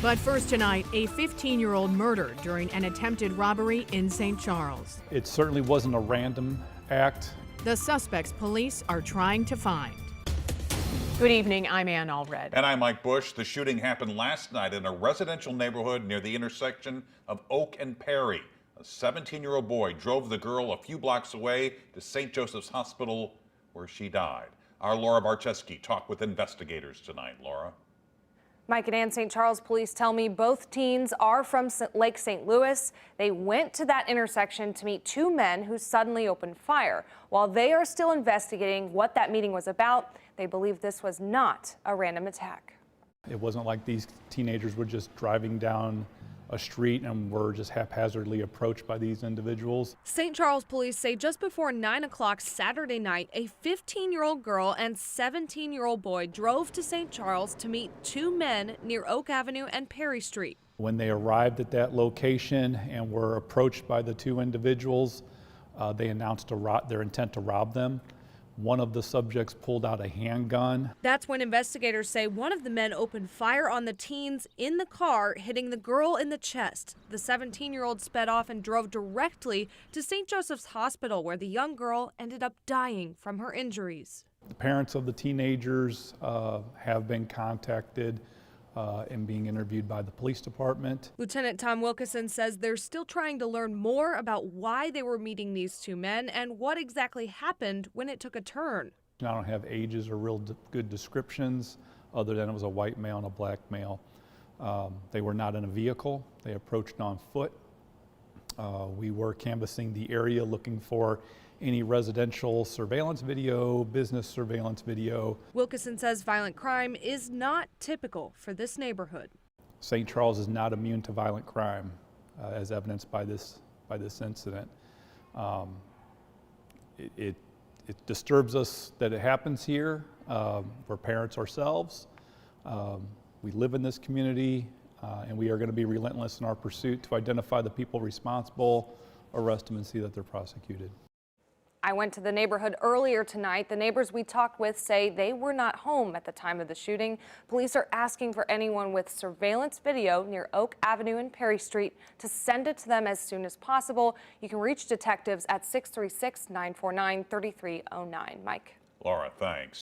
But first tonight, a 15-year-old murdered during an attempted robbery in St. Charles. It certainly wasn't a random act. The suspects police are trying to find. Good evening, I'm Ann Allred. And I'm Mike Bush. The shooting happened last night in a residential neighborhood near the intersection of Oak and Perry. A 17-year-old boy drove the girl a few blocks away to St. Joseph's Hospital, where she died. Our Laura Barczewski talked with investigators tonight. Laura. Mike and Ann, St. Charles police tell me both teens are from Lake St. Louis. They went to that intersection to meet two men who suddenly opened fire. While they are still investigating what that meeting was about, they believe this was not a random attack. It wasn't like these teenagers were just driving down a street and were just haphazardly approached by these individuals. St. Charles police say just before 9 o'clock Saturday night, a 15-year-old girl and 17-year-old boy drove to St. Charles to meet two men near Oak Avenue and Perry Street. When they arrived at that location and were approached by the two individuals, they announced their intent to rob them. One of the subjects pulled out a handgun. That's when investigators say one of the men opened fire on the teens in the car, hitting the girl in the chest. The 17-year-old sped off and drove directly to St. Joseph's Hospital, where the young girl ended up dying from her injuries. The parents of the teenagers have been contacted and being interviewed by the police department. Lieutenant Tom Wilkeson says they're still trying to learn more about why they were meeting these two men and what exactly happened when it took a turn. I don't have ages or real good descriptions other than it was a white male and a black male. They were not in a vehicle. They approached on foot. We were canvassing the area looking for any residential surveillance video, business surveillance video. Wilkeson says violent crime is not typical for this neighborhood. St. Charles is not immune to violent crime, as evidenced by this incident. It disturbs us that it happens here. We're parents ourselves. We live in this community, and we are going to be relentless in our pursuit to identify the people responsible, arrest them, and see that they're prosecuted. I went to the neighborhood earlier tonight. The neighbors we talked with say they were not home at the time of the shooting. Police are asking for anyone with surveillance video near Oak Avenue and Perry Street to send it to them as soon as possible. You can reach detectives at 636-949-3309. Mike. Laura, thanks.